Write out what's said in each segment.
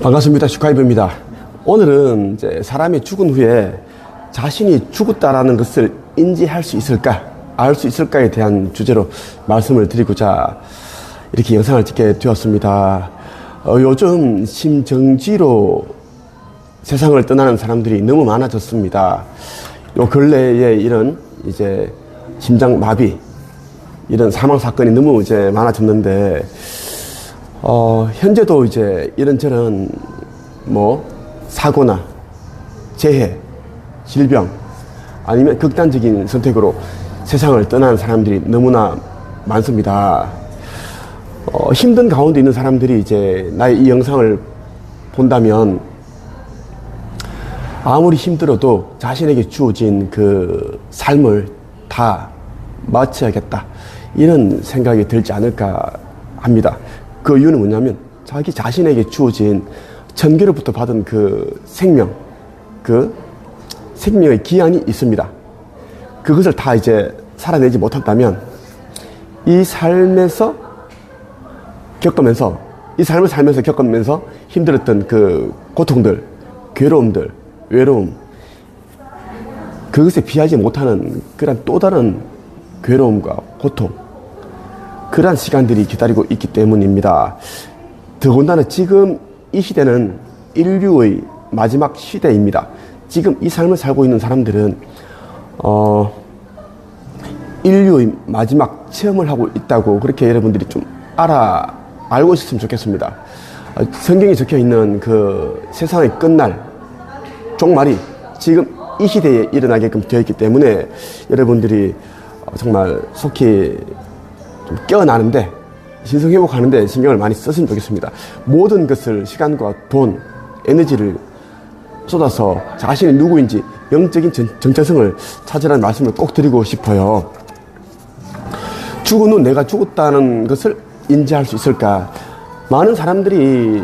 반갑습니다. 슈카이브입니다. 오늘은 이제 사람이 죽은 후에 자신이 죽었다라는 것을 인지할 수 있을까, 알 수 있을까에 대한 주제로 말씀을 드리고자 이렇게 영상을 찍게 되었습니다. 요즘 심정지로 세상을 떠나는 사람들이 너무 많아졌습니다. 요 근래에 이런 이제 심장마비, 이런 사망 사건이 너무 이제 많아졌는데, 현재도 이제 이런저런 사고나 재해, 질병, 아니면 극단적인 선택으로 세상을 떠나는 사람들이 너무나 많습니다. 힘든 가운데 있는 사람들이 이제 나의 이 영상을 본다면 아무리 힘들어도 자신에게 주어진 그 삶을 다 마쳐야겠다, 이런 생각이 들지 않을까 합니다. 그 이유는 뭐냐면 자기 자신에게 주어진 천계로부터 받은 그 생명의 기한이 있습니다. 그것을 다 이제 살아내지 못한다면 이 삶에서 겪으면서, 이 삶을 살면서 겪으면서 힘들었던 그 고통들, 괴로움들, 외로움, 그것에 비하지 못하는 그런 또 다른 괴로움과 고통, 그러한 시간들이 기다리고 있기 때문입니다. 더군다나 지금 이 시대는 인류의 마지막 시대입니다. 지금 이 삶을 살고 있는 사람들은 인류의 마지막 체험을 하고 있다고 그렇게 여러분들이 좀 알고 있었으면 좋겠습니다. 성경에 적혀있는 그 세상의 끝날, 종말이 지금 이 시대에 일어나게끔 되어 있기 때문에 여러분들이 정말 속히 좀 깨어나는데, 신성회복하는데 신경을 많이 썼으면 좋겠습니다. 모든 것을, 시간과 돈, 에너지를 쏟아서 자신이 누구인지 영적인 정체성을 찾으라는 말씀을 꼭 드리고 싶어요. 죽은 후 내가 죽었다는 것을 인지할 수 있을까? 많은 사람들이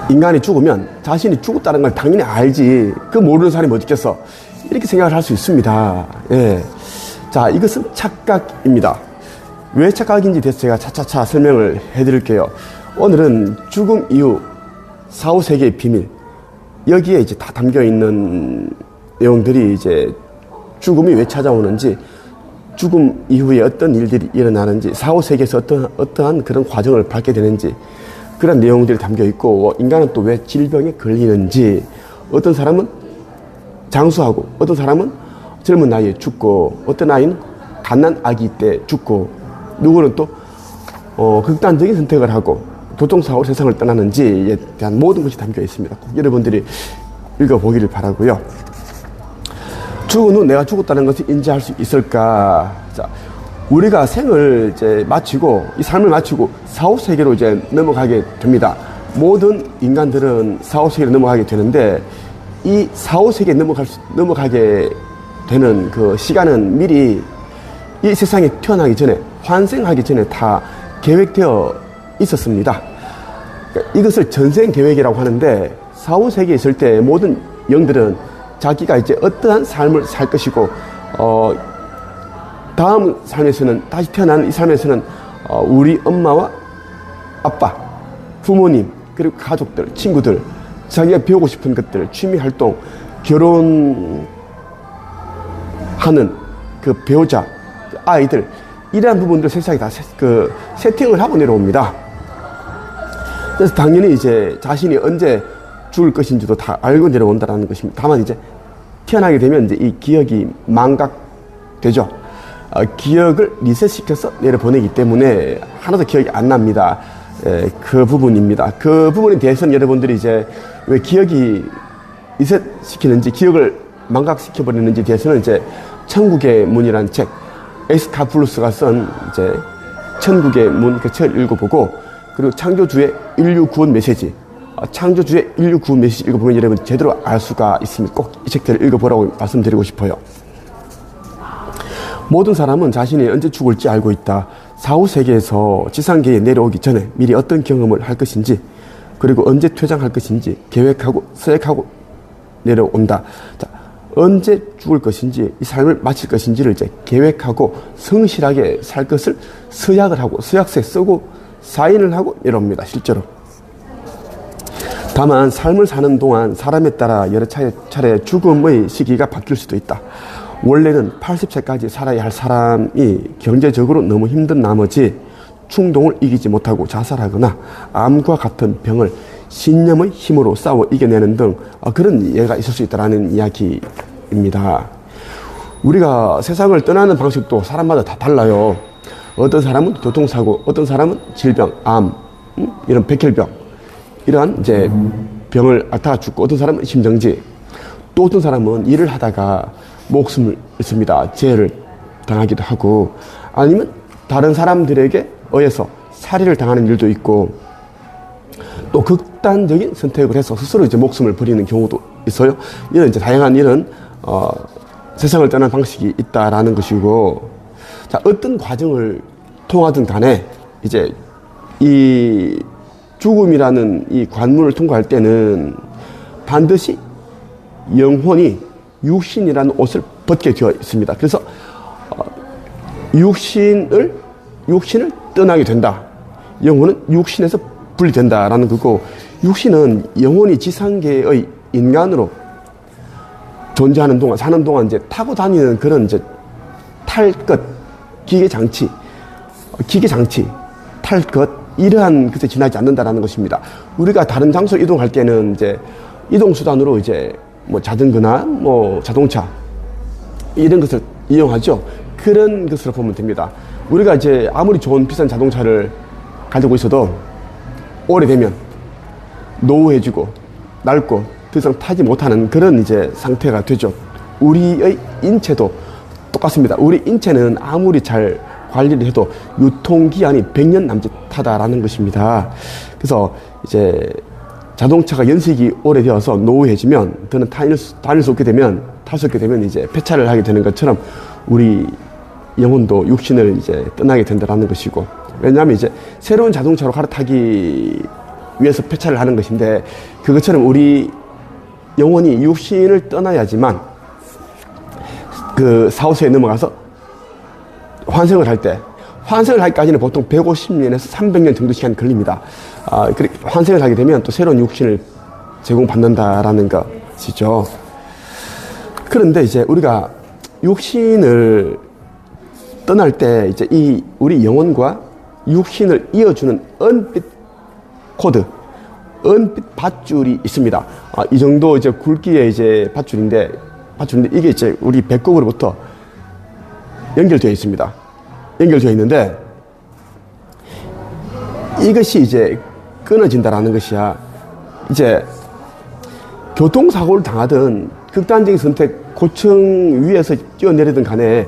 인간이 죽으면 자신이 죽었다는 걸 당연히 알지, 그 모르는 사람이 어디 있겠어, 이렇게 생각을 할 수 있습니다. 예. 자, 이것은 착각입니다. 왜 착각인지 대해서 제가 차차차 설명을 해드릴게요. 오늘은 죽음 이후 사후세계의 비밀, 여기에 이제 다 담겨 있는 내용들이 이제 죽음이 왜 찾아오는지, 죽음 이후에 어떤 일들이 일어나는지, 사후세계에서 어떠한 그런 과정을 밟게 되는지, 그런 내용들이 담겨 있고, 인간은 또 왜 질병에 걸리는지, 어떤 사람은 장수하고, 어떤 사람은 젊은 나이에 죽고, 어떤 아이는 갓난 아기 때 죽고, 누구는 또 극단적인 선택을 하고 교통사고로 세상을 떠나는지에 대한 모든 것이 담겨 있습니다. 꼭 여러분들이 읽어보기를 바라고요. 죽은 후 내가 죽었다는 것을 인지할 수 있을까? 자, 우리가 생을 이제 마치고, 이 삶을 마치고 사후세계로 이제 넘어가게 됩니다. 모든 인간들은 사후세계로 넘어가게 되는데, 이 사후세계에 넘어가게 되는 그 시간은 미리 이 세상에 태어나기 전에, 환생하기 전에 다 계획되어 있었습니다. 그러니까 이것을 전생계획이라고 하는데, 사후세계에 있을 때 모든 영들은 자기가 이제 어떠한 삶을 살 것이고, 다음 삶에서는, 다시 태어나는 이 삶에서는 우리 엄마와 아빠, 부모님, 그리고 가족들, 친구들, 자기가 배우고 싶은 것들, 취미활동, 결혼하는 그 배우자, 아이들, 이러한 부분들 세상에 다 세팅을 하고 내려옵니다. 그래서 당연히 이제 자신이 언제 죽을 것인지도 다 알고 내려온다는 것입니다. 다만 이제 태어나게 되면 이제 이 기억이 망각되죠. 기억을 리셋시켜서 내려보내기 때문에 하나도 기억이 안 납니다. 그 부분입니다. 그 부분에 대해서는 여러분들이 이제 왜 기억이 리셋시키는지, 기억을 망각시켜버리는지에 대해서는 이제 천국의 문이라는 책, 에스카플루스가 쓴 이제 천국의 문, 그 책을 읽어보고, 그리고 창조주의 인류 구원 메시지, 창조주의 인류 구원 메시지 읽어보면 여러분 제대로 알 수가 있습니다. 꼭 이 책들을 읽어보라고 말씀드리고 싶어요. 모든 사람은 자신이 언제 죽을지 알고 있다. 사후세계에서 지상계에 내려오기 전에 미리 어떤 경험을 할 것인지, 그리고 언제 퇴장할 것인지 계획하고 서약하고 내려온다. 자, 언제 죽을 것인지, 이 삶을 마칠 것인지를 이제 계획하고 성실하게 살 것을 서약을 하고, 서약서에 쓰고 사인을 하고 내려옵니다. 실제로. 다만 삶을 사는 동안 사람에 따라 여러 차례 죽음의 시기가 바뀔 수도 있다. 원래는 80세까지 살아야 할 사람이 경제적으로 너무 힘든 나머지 충동을 이기지 못하고 자살하거나 암과 같은 병을 신념의 힘으로 싸워 이겨내는 등 그런 예가 있을 수 있다는 이야기입니다. 우리가 세상을 떠나는 방식도 사람마다 다 달라요. 어떤 사람은 교통사고, 어떤 사람은 질병, 암, 이런 백혈병, 이러한 이제 병을 앓다가 죽고, 어떤 사람은 심정지, 또 어떤 사람은 일을 하다가 목숨을 잃습니다. 재해를 당하기도 하고, 아니면 다른 사람들에게 의해서 살해를 당하는 일도 있고, 또 극단적인 선택을 해서 스스로 이제 목숨을 버리는 경우도 있어요. 이런 이제 다양한 이런 세상을 떠나는 방식이 있다라는 것이고, 자, 어떤 과정을 통하든 간에 이제 이 죽음이라는 이 관문을 통과할 때는 반드시 영혼이 육신이라는 옷을 벗게 되어 있습니다. 그래서 육신을 떠나게 된다. 영혼은 육신에서 분리된다라는 거고, 육신은 영혼이 지상계의 인간으로 존재하는 동안, 사는 동안 이제 타고 다니는 그런 이제 탈 것, 기계 장치, 탈 것, 이러한 것에 지나지 않는다라는 것입니다. 우리가 다른 장소 이동할 때는 이제 이동수단으로 이제 뭐 자전거나 뭐 자동차, 이런 것을 이용하죠. 그런 것으로 보면 됩니다. 우리가 이제 아무리 좋은 비싼 자동차를 가지고 있어도 오래되면 노후해지고 낡고 더 이상 타지 못하는 그런 이제 상태가 되죠. 우리의 인체도 똑같습니다. 우리 인체는 아무리 잘 관리를 해도 유통기한이 100년 남짓하다라는 것입니다. 그래서 이제 자동차가 연식이 오래되어서 노후해지면, 더는 다닐 수 없게 되면, 탈 수 없게 되면 이제 폐차를 하게 되는 것처럼 우리 영혼도 육신을 이제 떠나게 된다라는 것이고, 왜냐하면 이제 새로운 자동차로 갈아타기 위해서 폐차를 하는 것인데, 그것처럼 우리 영혼이 육신을 떠나야지만 그 사후세에 넘어가서 환생을 할까지는 보통 150년에서 300년 정도 시간이 걸립니다. 그렇게 환생을 하게 되면 또 새로운 육신을 제공받는다라는 것이죠. 그런데 이제 우리가 육신을 떠날 때 이제 이 우리 영혼과 육신을 이어주는 은빛 코드, 은빛 밧줄이 있습니다. 이 정도 이제 굵기의 이제 밧줄인데 이게 이제 우리 배꼽으로부터 연결되어 있습니다. 연결되어 있는데 이것이 이제 끊어진다라는 것이야. 이제 교통사고를 당하든 극단적인 선택, 고층 위에서 뛰어내리든 간에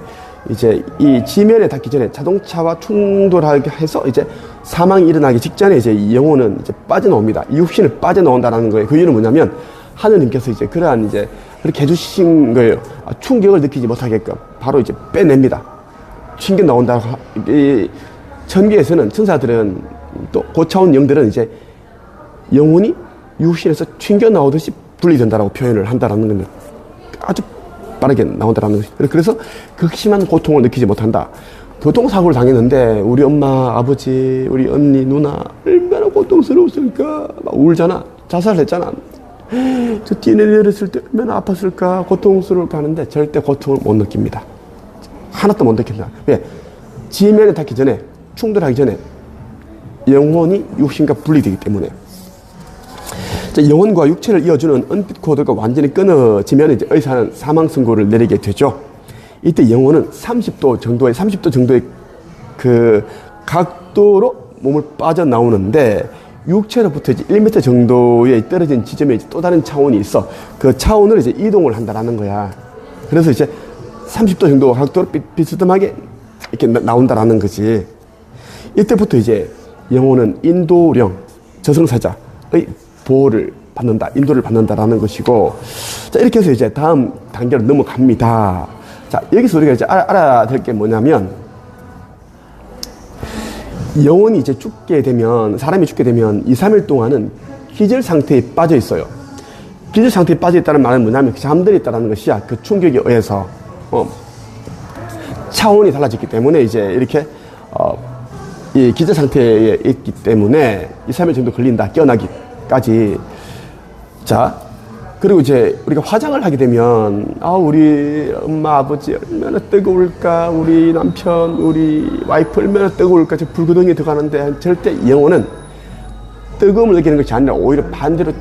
이제 이 지면에 닿기 전에 자동차와 충돌하게 해서 이제 사망이 일어나기 직전에 이제 영혼은 이제 빠져나옵니다. 육신을 빠져나온다라는 거예요. 그 이유는 뭐냐면 하느님께서 이제 그러한 이제 그렇게 해주신 거예요. 충격을 느끼지 못하게끔 바로 이제 빼냅니다. 튕겨 나온다고. 이 천계에서는 천사들은 또 고차원 영들은 이제 영혼이 육신에서 튕겨 나오듯이 분리된다라고 표현을 한다라는 겁니다. 아주 빠르게 나온다라는 것이. 그래서 극심한 고통을 느끼지 못한다. 교통사고를 당했는데 우리 엄마, 아버지, 우리 언니, 누나 얼마나 고통스러웠을까. 막 울잖아. 자살했잖아. 저 뛰어내렸을 때 얼마나 아팠을까, 고통스러울까 하는데 절대 고통을 못 느낍니다. 하나도 못 느낀다. 왜? 지면에 닿기 전에, 충돌하기 전에 영혼이 육신과 분리되기 때문에. 영혼과 육체를 이어주는 은빛 코드가 완전히 끊어지면 이제 의사는 사망 선고를 내리게 되죠. 이때 영혼은 30도 정도의 그 각도로 몸을 빠져나오는데, 육체로부터 이제 1m 정도의 떨어진 지점에 이제 또 다른 차원이 있어. 그 차원을 이제 이동을 한다라는 거야. 그래서 이제 30도 정도 각도로 비스듬하게 이렇게 나온다라는 거지. 이때부터 이제 영혼은 인도령, 저승사자의 보호를 받는다, 인도를 받는다라는 것이고, 자, 이렇게 해서 이제 다음 단계로 넘어갑니다. 자, 여기서 우리가 이제 알아야 될 게 뭐냐면, 영혼이 이제 사람이 죽게 되면 2, 3일 동안은 기절 상태에 빠져 있어요. 기절 상태에 빠져 있다는 말은 뭐냐면 잠들어 있다는 것이야. 그 충격에 의해서 차원이 달라졌기 때문에 이제 이렇게 이 기절 상태에 있기 때문에 2, 3일 정도 걸린다, 깨어나기까지. 자, 그리고 이제 우리가 화장을 하게 되면, 우리 엄마, 아버지 얼마나 뜨거울까, 우리 남편, 우리 와이프 얼마나 뜨거울까, 저 불구덩이에 들어가는데 절대 영혼은 뜨거움을 느끼는 것이 아니라 오히려 반대로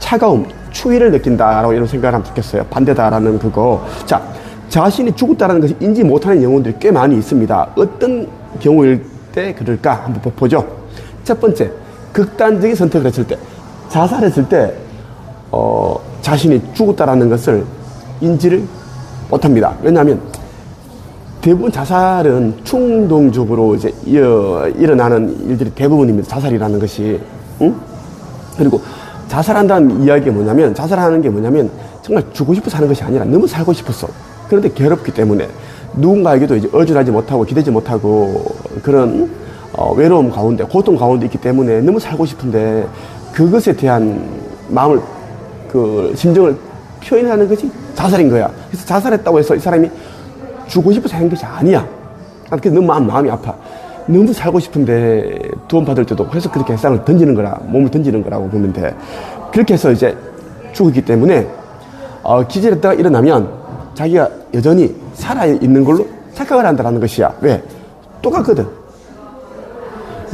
차가움, 추위를 느낀다라고 이런 생각을 하면 좋겠어요. 반대다라는 그거. 자, 자신이 죽었다는 것을 인지 못하는 영혼들이 꽤 많이 있습니다. 어떤 경우일 때 그럴까 한번 보죠. 첫 번째, 극단적인 선택을 했을 때, 자살했을 때 자신이 죽었다라는 것을 인지를 못합니다. 왜냐하면 대부분 자살은 충동적으로 이제 일어나는 일들이 대부분입니다. 자살이라는 것이. 응? 그리고 자살한다는 이야기가 뭐냐면, 자살하는 게 뭐냐면 정말 죽고 싶어서 하는 것이 아니라 너무 살고 싶었어. 그런데 괴롭기 때문에 누군가에게도 이제 의존하지 못하고 기대지 못하고 그런 외로움 가운데, 고통 가운데 있기 때문에 너무 살고 싶은데 그것에 대한 마음을, 그 심정을 표현하는 것이 자살인 거야. 그래서 자살했다고 해서 이 사람이 죽고 싶어서 한 것이 아니야. 그래서 너무 마음이 아파. 너무 살고 싶은데 도움받을 때도 해서 그렇게 세상을 던지는 거라, 몸을 던지는 거라고 보면 돼. 그렇게 해서 이제 죽었기 때문에 기절했다가 일어나면 자기가 여전히 살아있는 걸로 착각을 한다는 것이야. 왜? 똑같거든.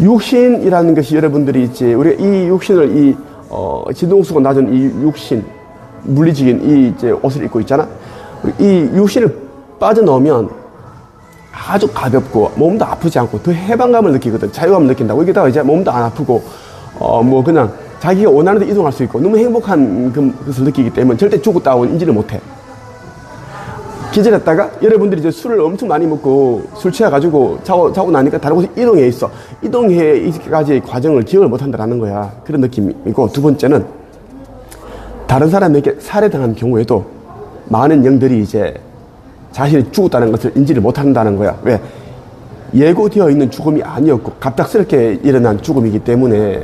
육신이라는 것이 여러분들이 있지, 우리가 이 육신을 진동수가 낮은 이 육신, 물리적인 이 이제 옷을 입고 있잖아. 이 육신을 빠져나오면 아주 가볍고 몸도 아프지 않고 더 해방감을 느끼거든. 자유감을 느낀다고. 여기다가 이제 몸도 안 아프고 그냥 자기가 원하는 데 이동할 수 있고 너무 행복한 것을 느끼기 때문에 절대 죽었다고 인지를 못해. 기절했다가 여러분들이 이제 술을 엄청 많이 먹고 술 취해가지고 자고 나니까 다른 곳에 이동해 있어. 이동해 있기까지의 과정을 기억을 못한다는 거야. 그런 느낌이고, 두 번째는 다른 사람에게 살해당한 경우에도 많은 영들이 이제 자신이 죽었다는 것을 인지를 못한다는 거야. 왜? 예고되어 있는 죽음이 아니었고 갑작스럽게 일어난 죽음이기 때문에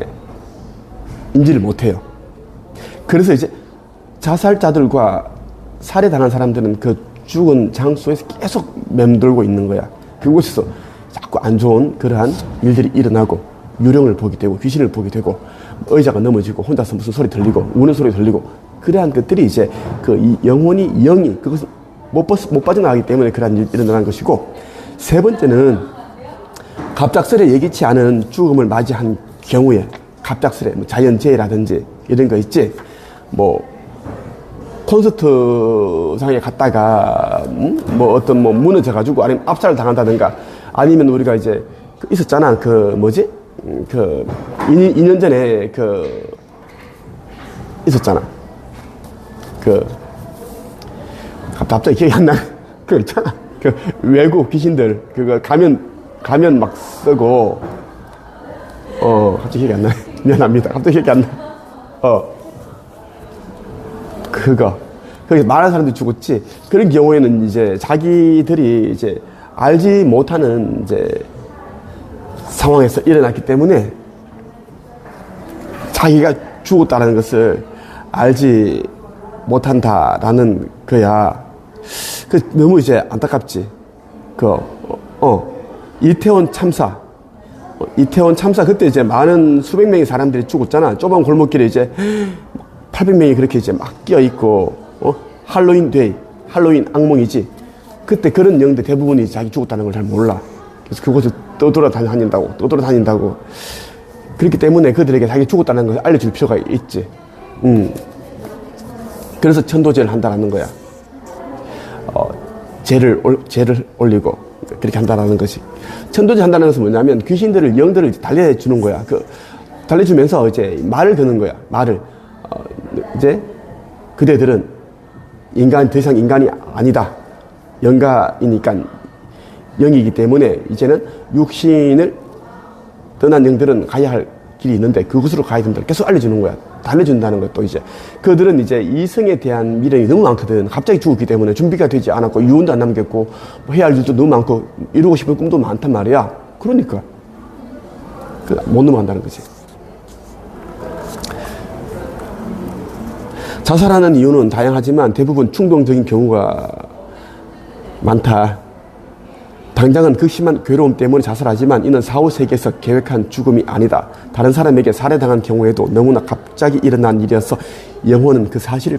인지를 못해요. 그래서 이제 자살자들과 살해당한 사람들은 그 죽은 장소에서 계속 맴돌고 있는 거야. 그곳에서 자꾸 안 좋은 그러한 일들이 일어나고 유령을 보게 되고 귀신을 보게 되고 의자가 넘어지고 혼자서 무슨 소리 들리고 우는 소리 들리고, 그러한 것들이 이제 그 영이 그것을 못 빠져나가기 때문에 그러한 일이 일어나는 것이고, 세 번째는 갑작스레 예기치 않은 죽음을 맞이한 경우에, 갑작스레 자연재해라든지 이런 거 있지, 콘서트장에 갔다가 어떤 무너져가지고 아니면 압살을 당한다든가, 아니면 우리가 이제 있었잖아, 2년 전에 있었잖아, 갑자기 기억이 안 나. 그거 있잖아. 외국 귀신들, 가면 막 쓰고, 갑자기 기억이 안 나. 미안합니다. 갑자기 기억이 안 나. 그게 많은 사람들이 죽었지. 그런 경우에는 이제 자기들이 이제 알지 못하는 이제 상황에서 일어났기 때문에 자기가 죽었다는 것을 알지 못한다라는 거야. 너무 이제 안타깝지. 이태원 참사 그때 이제 많은 수백 명의 사람들이 죽었잖아. 좁은 골목길에 이제 800명이 그렇게 이제 막 끼어있고, 할로윈 악몽이지. 그때 그런 영들 대부분이 자기 죽었다는 걸 잘 몰라. 그래서 그곳을 떠돌아다닌다고. 그렇기 때문에 그들에게 자기 죽었다는 걸 알려줄 필요가 있지. 그래서 천도제를 한다는 거야. 죄를 올리고 그렇게 한다는 것이. 천도제 한다는 것은 뭐냐면 귀신들을, 영들을 달래주는 거야. 달래주면서 이제 말을 드는 거야. 말을. 이제 그대들은 더 이상 인간이 아니다. 영가이니까, 영이기 때문에 이제는 육신을 떠난 영들은 가야 할 길이 있는데 그곳으로 가야 된다. 계속 알려주는 거야. 달래준다는 것도 이제. 그들은 이제 이성에 대한 미련이 너무 많거든. 갑자기 죽었기 때문에 준비가 되지 않았고, 유언도 안 남겼고, 해야 할 일도 너무 많고, 이루고 싶은 꿈도 많단 말이야. 그러니까. 못 넘어간다는 거지. 자살하는 이유는 다양하지만 대부분 충동적인 경우가 많다. 당장은 극심한 괴로움 때문에 자살하지만 이는 사후 세계에서 계획한 죽음이 아니다. 다른 사람에게 살해당한 경우에도 너무나 갑자기 일어난 일이어서 영혼은 그 사실을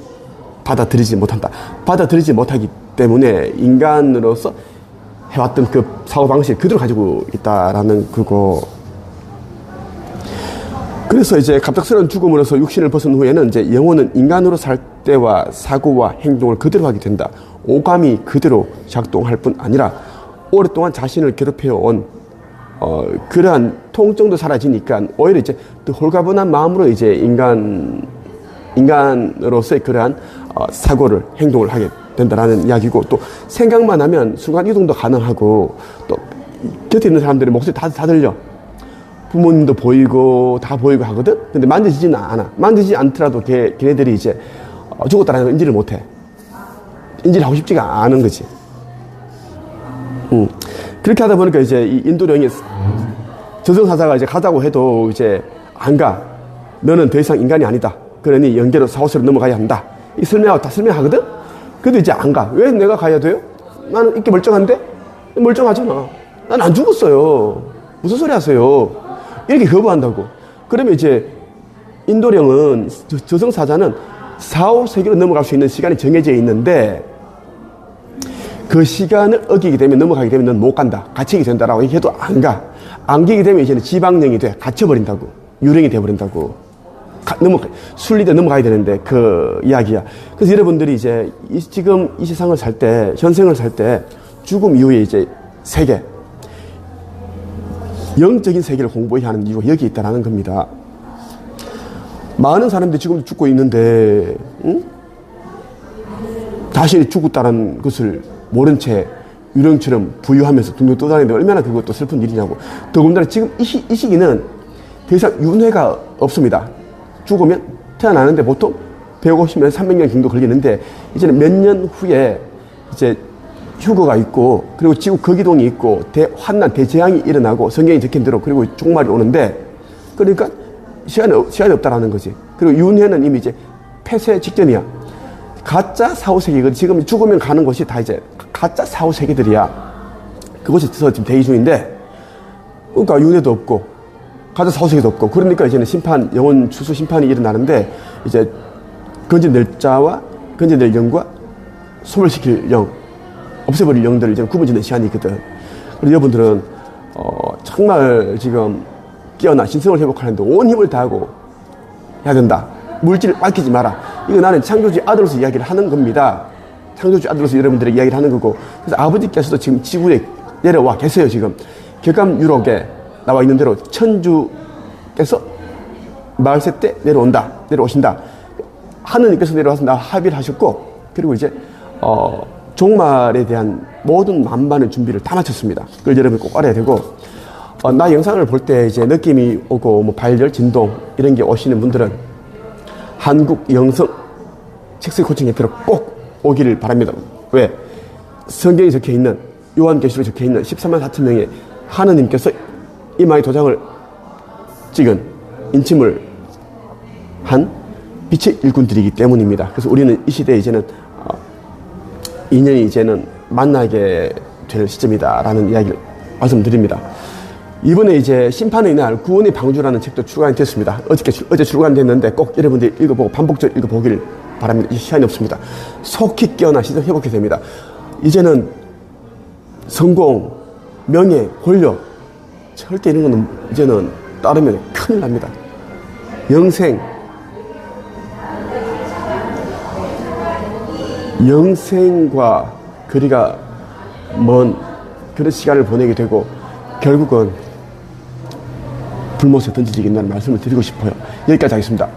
받아들이지 못한다. 받아들이지 못하기 때문에 인간으로서 해왔던 그 사고방식 그대로 가지고 있다라는 그거. 그래서 이제 갑작스러운 죽음으로서 육신을 벗은 후에는 이제 영혼은 인간으로 살 때와 사고와 행동을 그대로 하게 된다. 오감이 그대로 작동할 뿐 아니라 오랫동안 자신을 괴롭혀온 그러한 통증도 사라지니까 오히려 이제 또 홀가분한 마음으로 이제 인간으로서의 그러한 사고를 행동을 하게 된다라는 이야기고, 또 생각만 하면 순간 이동도 가능하고, 또 곁에 있는 사람들의 목소리 다 들려. 부모님도 보이고 다 보이고 하거든. 근데 만져지지는 않아. 만지지 않더라도 걔네들이 이제 죽었다라는 걸 인지를 못해. 인지를 하고 싶지가 않은 거지. 그렇게 하다 보니까 이제 이 인도령이 저승사자가 이제 가자고 해도 이제 안 가. 너는 더 이상 인간이 아니다. 그러니 영계로 사후세로 넘어가야 한다. 이 설명하고 다 설명하거든. 그래도 이제 안 가. 왜 내가 가야 돼요? 나는 이렇게 멀쩡한데? 멀쩡하잖아. 난 안 죽었어요. 무슨 소리 하세요? 이렇게 거부한다고. 그러면 이제 인도령은, 저승사자는 사후세계로 넘어갈 수 있는 시간이 정해져 있는데 그 시간을 어기게 되면, 넘어가게 되면 넌 못 간다. 갇히게 된다라고 얘기해도 안 가. 안기게 되면 이제는 지방령이 돼. 갇혀버린다고. 유령이 돼버린다고. 순리대 넘어가야 되는데 그 이야기야. 그래서 여러분들이 이제 지금 이 세상을 살 때, 현생을 살 때 죽음 이후에 이제 세계, 영적인 세계를 공부해야 하는 이유가 여기 있다라는 겁니다. 많은 사람들이 지금 죽고 있는데, 자신이 죽었다는 것을 모른 채 유령처럼 부유하면서 둥둥 떠다니는데 얼마나 그것도 슬픈 일이냐고. 더군다나 지금 이 시기는 더 이상 윤회가 없습니다. 죽으면 태어나는데 보통 150년, 300년 정도 걸리는데 이제는 몇 년 후에 이제 휴거가 있고, 그리고 지구 거기동이 있고, 대환난, 대재앙이 일어나고, 성경이 적힌 대로, 그리고 종말이 오는데, 그러니까 시간이 없다라는 거지. 그리고 윤회는 이미 이제 폐쇄 직전이야. 가짜 사후세계거든. 지금 죽으면 가는 곳이 다 이제 가짜 사후세계들이야. 그것이 지금 대기 중인데, 그러니까 윤회도 없고, 가짜 사후세계도 없고, 그러니까 이제는 영혼 추수 심판이 일어나는데, 이제 건져낼 자와 건져낼 영과 소멸시킬 영, 없애버릴 영들을 이제 구분짓는 시간이 있거든. 그리고 여러분들은 정말 지금 깨어나 신성을 회복하는데 온 힘을 다하고 해야 된다. 물질을 아끼지 마라. 이거 나는 창조주의 아들로서 이야기를 하는 겁니다. 창조주의 아들로서 여러분들에게 이야기를 하는 거고, 그래서 아버지께서도 지금 지구에 내려와 계세요. 지금 격암 유록에 나와 있는 대로 천주께서 말세 때 내려오신다. 하느님께서 내려와서 나 합의를 하셨고, 그리고 이제 종말에 대한 모든 만반의 준비를 다 마쳤습니다. 그걸 여러분 꼭 알아야 되고, 나 영상을 볼 때 이제 느낌이 오고, 뭐 발열, 진동, 이런 게 오시는 분들은 한국 영성 섹스 코칭 협회로 꼭 오기를 바랍니다. 왜? 성경에 적혀 있는, 요한계시록에 적혀 있는 14만 4천 명의 하느님께서 이마에 도장을 찍은, 인침을 한 빛의 일꾼들이기 때문입니다. 그래서 우리는 이 시대에 이제는 인연이 이제는 만나게 될 시점이다라는 이야기를 말씀드립니다. 이번에 이제 심판의 날 구원의 방주라는 책도 출간이 됐습니다. 어제 출간됐는데 꼭 여러분들이 읽어보고 반복적으로 읽어보길 바랍니다. 이 시간이 없습니다. 속히 깨어나 시선 회복해야 됩니다. 이제는 성공, 명예, 권력, 절대 이런 거는 이제는 따르면 큰일 납니다. 영생과 거리가 먼 그런 시간을 보내게 되고, 결국은 불못에 던지겠다는 말씀을 드리고 싶어요. 여기까지 하겠습니다.